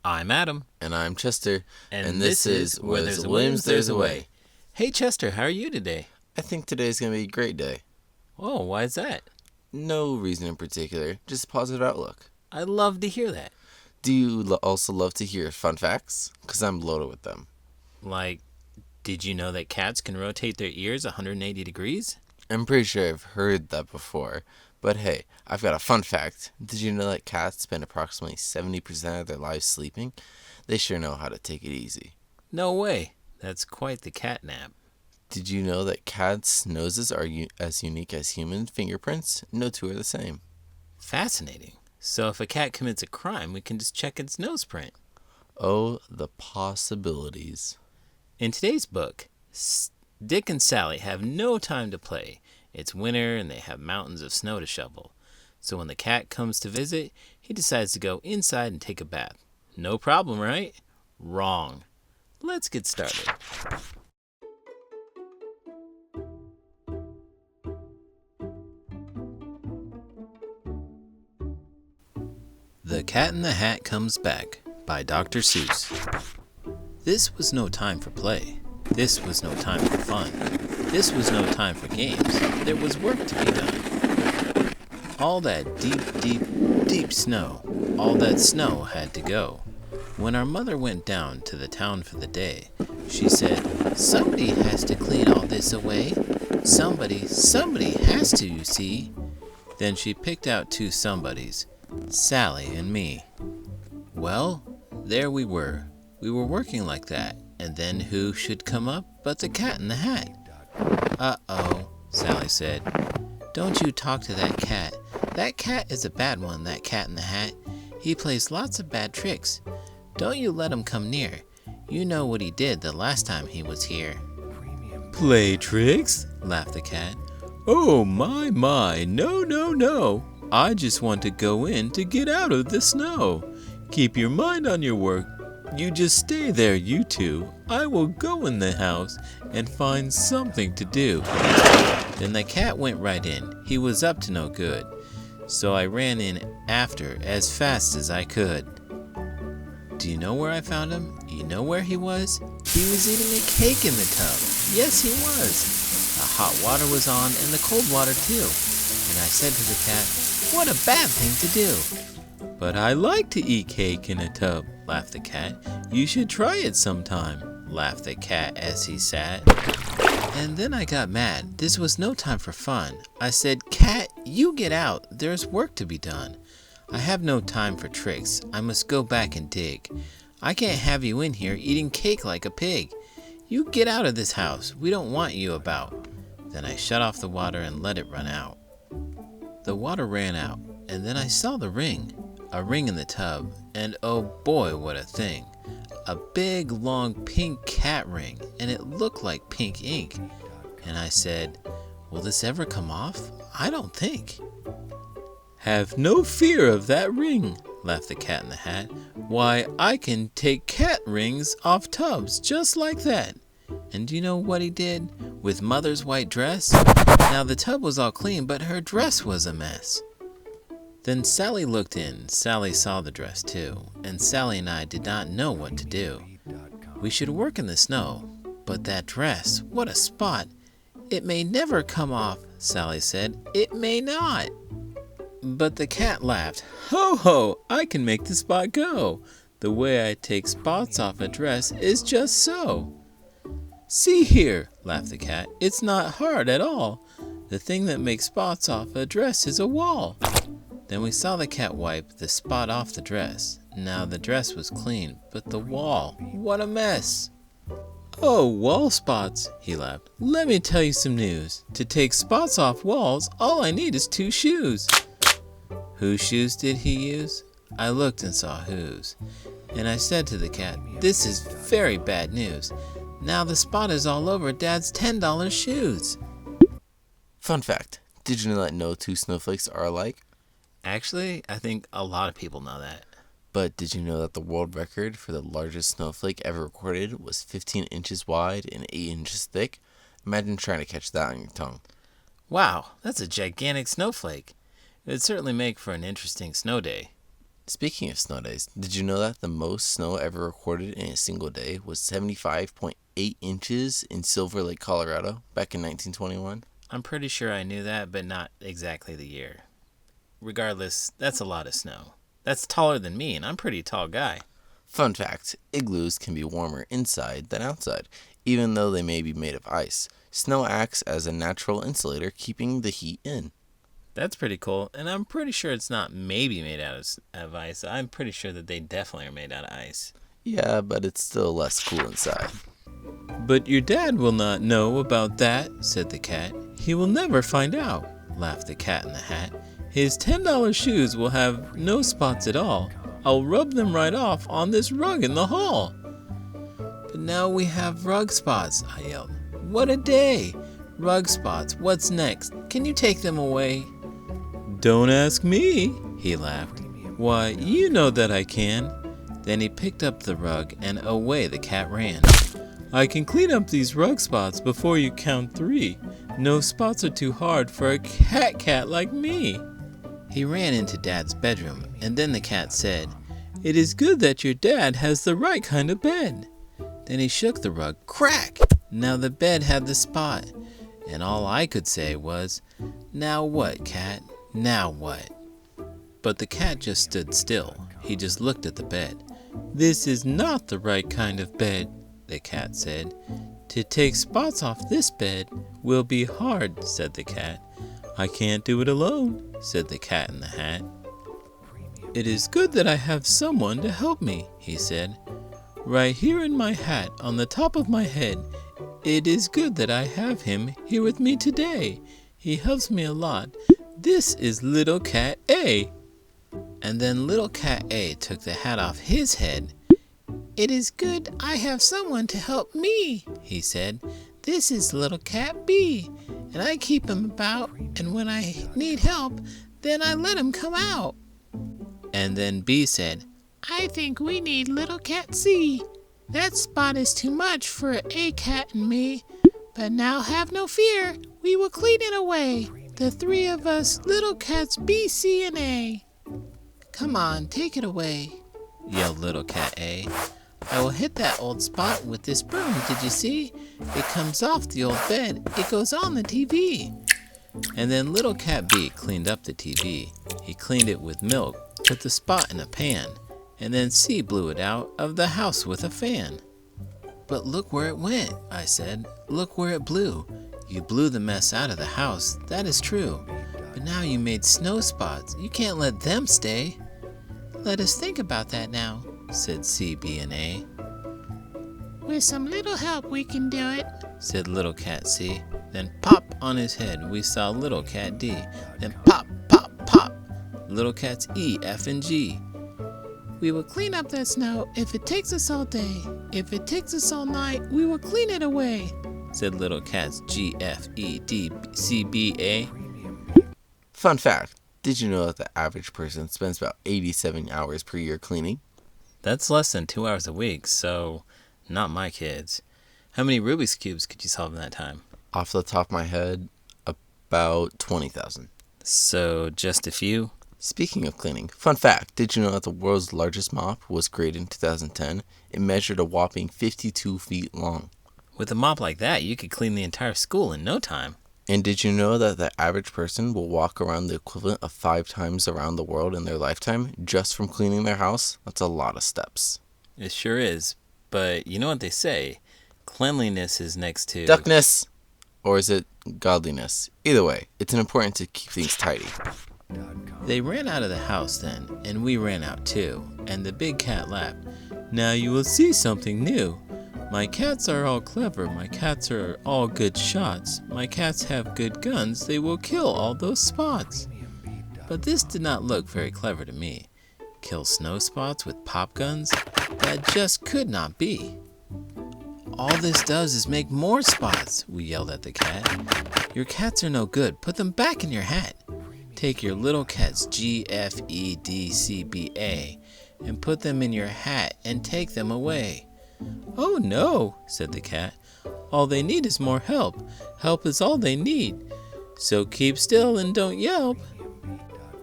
I'm Adam. And I'm Chester. And this is Where There's a Williams, There's a Way. Hey, Chester, how are you today? I think today's going to be a great day. Oh, why is that? No reason in particular, just a positive outlook. I love to hear that. Do you also love to hear fun facts? Because I'm loaded with them. Like, did you know that cats can rotate their ears 180 degrees? I'm pretty sure I've heard that before. But hey, I've got a fun fact. Did you know that cats spend approximately 70% of their lives sleeping? They sure know how to take it easy. No way. That's quite the cat nap. Did you know that cats' noses are as unique as human fingerprints? No two are the same. Fascinating. So if a cat commits a crime, we can just check its nose print. Oh, the possibilities. In today's book, Dick and Sally have no time to play. It's winter and they have mountains of snow to shovel. So when the cat comes to visit, he decides to go inside and take a bath. No problem, right? Wrong. Let's get started. The Cat in the Hat Comes Back by Dr. Seuss. This was no time for play. This was no time for fun. This was no time for games. There was work to be done. All that deep snow, all that snow had to go. When our mother went down to the town for the day, she said, "Somebody has to clean all this away. Somebody has to, you see." Then she picked out two somebodies, Sally and me. Well, there we were. We were working like that, and then who should come up but the Cat in the Hat? "Uh-oh," Sally said. "Don't you talk to that cat. That cat is a bad one, that Cat in the Hat. He plays lots of bad tricks. Don't you let him come near. You know what he did the last time he was here." "Play tricks?" laughed the cat. "Oh, my, no. I just want to go in to get out of the snow. Keep your mind on your work. You just stay there, you two. I will go in the house and find something to do." Then the cat went right in. He was up to no good. So I ran in after as fast as I could. Do you know where I found him? You know where he was? He was eating a cake in the tub. Yes, he was. The hot water was on and the cold water too. And I said to the cat, "What a bad thing to do." "But I like to eat cake in a tub," laughed the cat. "You should try it sometime," laughed the cat as he sat. And then I got mad. This was no time for fun. I said, "Cat, you get out. There's work to be done. I have no time for tricks. I must go back and dig. I can't have you in here eating cake like a pig. You get out of this house. We don't want you about." Then I shut off the water and let it run out. The water ran out, and then I saw the ring. A ring in the tub, and oh boy, what a thing. A big, long pink cat ring, and it looked like pink ink. And I said, "Will this ever come off? I don't think." "Have no fear of that ring," laughed the Cat in the Hat. "Why, I can take cat rings off tubs just like that." And do you know what he did with Mother's white dress? Now the tub was all clean, but her dress was a mess. Then Sally looked in. Sally saw the dress too, and Sally and I did not know what to do. We should work in the snow, but that dress, what a spot! "It may never come off," Sally said. "It may not." But the cat laughed. "Ho ho, I can make the spot go. The way I take spots off a dress is just so." "See here," laughed the cat. "It's not hard at all. The thing that makes spots off a dress is a wall." Then we saw the cat wipe the spot off the dress. Now the dress was clean, but the wall, what a mess. "Oh, wall spots," he laughed. "Let me tell you some news. To take spots off walls, all I need is 2 shoes. Whose shoes did he use? I looked and saw whose. And I said to the cat, "This is very bad news. Now the spot is all over Dad's $10 shoes." Fun fact. Did you know that no two snowflakes are alike? Actually, I think a lot of people know that. But did you know that the world record for the largest snowflake ever recorded was 15 inches wide and 8 inches thick? Imagine trying to catch that on your tongue. Wow, that's a gigantic snowflake. It would certainly make for an interesting snow day. Speaking of snow days, did you know that the most snow ever recorded in a single day was 75.8 inches in Silver Lake, Colorado, back in 1921? I'm pretty sure I knew that, but not exactly the year. Regardless, that's a lot of snow. That's taller than me, and I'm a pretty tall guy. Fun fact, igloos can be warmer inside than outside, even though they may be made of ice. Snow acts as a natural insulator, keeping the heat in. That's pretty cool, and I'm pretty sure it's not maybe made out of ice. I'm pretty sure that they definitely are made out of ice. Yeah, but it's still less cool inside. But your dad will not know about that, said the cat. He will never find out, laughed the Cat in the Hat. His $10 shoes will have no spots at all. I'll rub them right off on this rug in the hall. But now we have rug spots, I yelled. What a day! Rug spots, what's next? Can you take them away? Don't ask me, he laughed. Why, you know that I can. Then he picked up the rug and away the cat ran. I can clean up these rug spots before you count 3. No spots are too hard for a cat like me. He ran into Dad's bedroom, and then the cat said, It is good that your dad has the right kind of bed. Then he shook the rug, crack! Now the bed had the spot, and all I could say was, Now what, cat? Now what? But the cat just stood still. He just looked at the bed. This is not the right kind of bed, the cat said. To take spots off this bed will be hard, said the cat. I can't do it alone, said the Cat in the Hat. It is good that I have someone to help me, he said. Right here in my hat, on the top of my head. It is good that I have him here with me today. He helps me a lot. This is Little Cat A. And then Little Cat A took the hat off his head. It is good I have someone to help me, he said. This is Little Cat B, and I keep him about, and when I need help, then I let him come out. And then B said, I think we need Little Cat C. That spot is too much for A cat and me, but now have no fear, we will clean it away. The 3 of us, Little Cats B, C, and A. Come on, take it away, yelled Little Cat A. I will hit that old spot with this broom, did you see? It comes off the old bed, it goes on the TV. And then Little Cat B cleaned up the TV. He cleaned it with milk, put the spot in a pan, and then C blew it out of the house with a fan. But look where it went, I said. Look where it blew. You blew the mess out of the house, that is true. But now you made snow spots. You can't let them stay. Let us think about that now, said C, B, and A. With some little help we can do it, said Little Cat C. Then pop on his head we saw Little Cat D. Then pop, pop, pop, Little Cats E, F, and G. We will clean up that snow if it takes us all day. If it takes us all night, we will clean it away, said Little Cats G, F, E, D, C, B, A. Fun fact, did you know that the average person spends about 87 hours per year cleaning? That's less than 2 hours a week, so not my kids. How many Rubik's Cubes could you solve in that time? Off the top of my head, about 20,000. So just a few? Speaking of cleaning, fun fact, did you know that the world's largest mop was created in 2010? It measured a whopping 52 feet long. With a mop like that, you could clean the entire school in no time. And did you know that the average person will walk around the equivalent of 5 times around the world in their lifetime just from cleaning their house? That's a lot of steps. It sure is. But you know what they say? Cleanliness is next to... Duckness! Or is it godliness? Either way, it's important to keep things tidy. They ran out of the house then, and we ran out too, and the big cat laughed. Now you will see something new. My cats are all clever, my cats are all good shots. My cats have good guns, they will kill all those spots. But this did not look very clever to me. Kill snow spots with pop guns? That just could not be. All this does is make more spots, we yelled at the cat. Your cats are no good, put them back in your hat. Take your little cats G, F, E, D, C, B, A and put them in your hat and take them away. Oh no, said the cat. All they need is more help. Help is all they need. So keep still and don't yelp.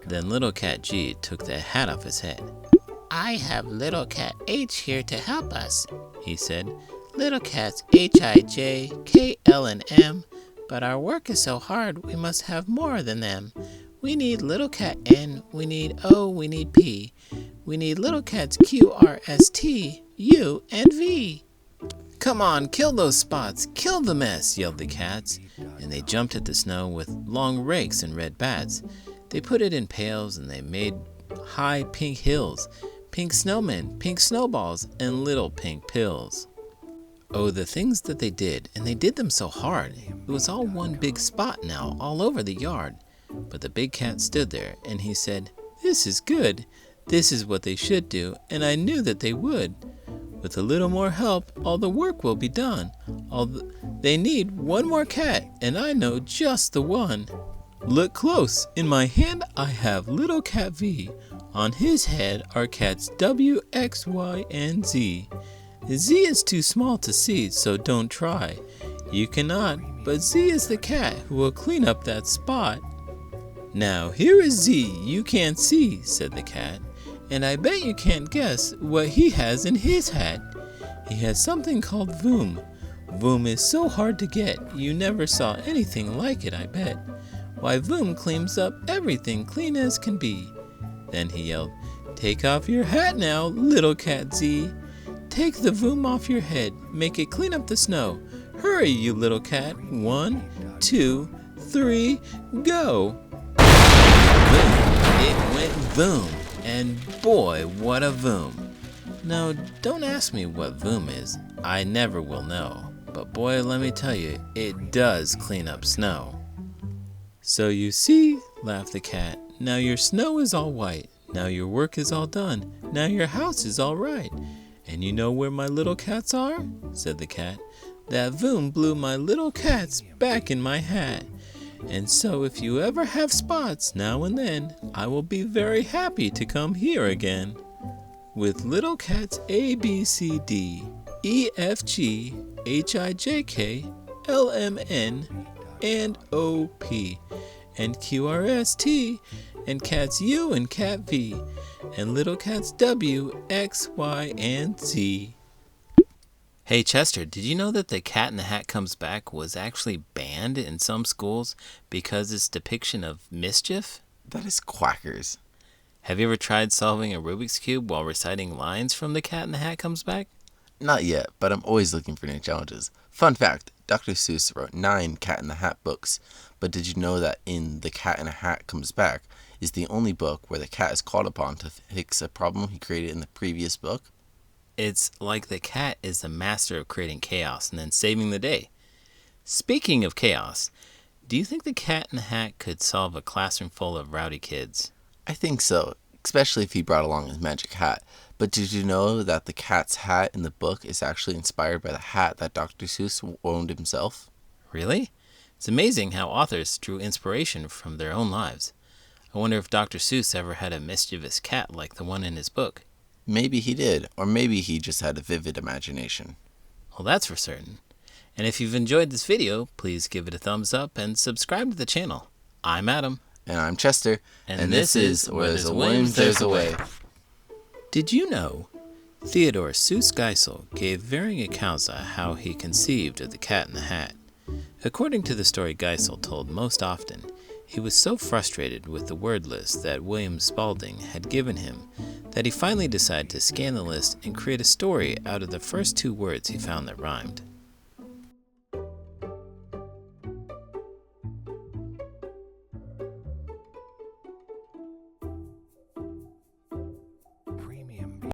Then little cat G took the hat off his head. "I have little cat H here to help us," he said. "Little cats H, I, J, K, L, and M, but our work is so hard we must have more than them. We need little cat N, we need O, we need P. We need little cats Q, R, S, T, U, and V." "Come on, kill those spots, kill the mess," yelled the cats, and they jumped at the snow with long rakes and red bats. They put it in pails and they made high pink hills, pink snowmen, pink snowballs, and little pink pills. Oh, the things that they did, and they did them so hard. It was all one big spot now, all over the yard. But the big cat stood there, and he said, "This is good. This is what they should do, and I knew that they would. With a little more help, all the work will be done. They need one more cat, and I know just the one. Look close. In my hand, I have little cat V. On his head are cats W, X, Y, and Z. Z is too small to see, so don't try. You cannot, but Z is the cat who will clean up that spot." "Now here is Z you can't see," said the cat, "and I bet you can't guess what he has in his hat. He has something called Voom. Voom is so hard to get, you never saw anything like it, I bet. Why, Voom cleans up everything clean as can be." Then he yelled, "Take off your hat now, little cat Z. Take the Voom off your head, make it clean up the snow. Hurry, you little cat. 1, 2, 3, go." Boom! It went boom, and boy, what a voom. Now, don't ask me what voom is. I never will know. But boy, let me tell you, it does clean up snow. "So you see," laughed the cat, "now your snow is all white. Now your work is all done. Now your house is all right. And you know where my little cats are?" said the cat. "That Voom blew my little cats back in my hat. And so if you ever have spots now and then, I will be very happy to come here again. With little cats A, B, C, D, E, F, G, H, I, J, K, L, M, N, and O, P, and Q, R, S, T, and cats U and cat V, and little cats W, X, Y, and Z." Hey Chester, did you know that The Cat in the Hat Comes Back was actually banned in some schools because its depiction of mischief? That is quackers. Have you ever tried solving a Rubik's Cube while reciting lines from The Cat in the Hat Comes Back? Not yet, but I'm always looking for new challenges. Fun fact, Dr. Seuss wrote 9 Cat in the Hat books, but did you know that in The Cat in the Hat Comes Back is the only book where the cat is called upon to fix a problem he created in the previous book? It's like the cat is the master of creating chaos and then saving the day. Speaking of chaos, do you think the Cat in the Hat could solve a classroom full of rowdy kids? I think so, especially if he brought along his magic hat. But did you know that the cat's hat in the book is actually inspired by the hat that Dr. Seuss owned himself? Really? It's amazing how authors drew inspiration from their own lives. I wonder if Dr. Seuss ever had a mischievous cat like the one in his book. Maybe he did, or maybe he just had a vivid imagination. Well, that's for certain. And if you've enjoyed this video, please give it a thumbs up and subscribe to the channel. I'm Adam. And I'm Chester. And this is Where There's a Williams, There's a Way. Did you know Theodore Seuss Geisel gave varying accounts of how he conceived of the Cat in the Hat? According to the story Geisel told most often, he was so frustrated with the word list that William Spalding had given him that he finally decided to scan the list and create a story out of the first 2 words he found that rhymed.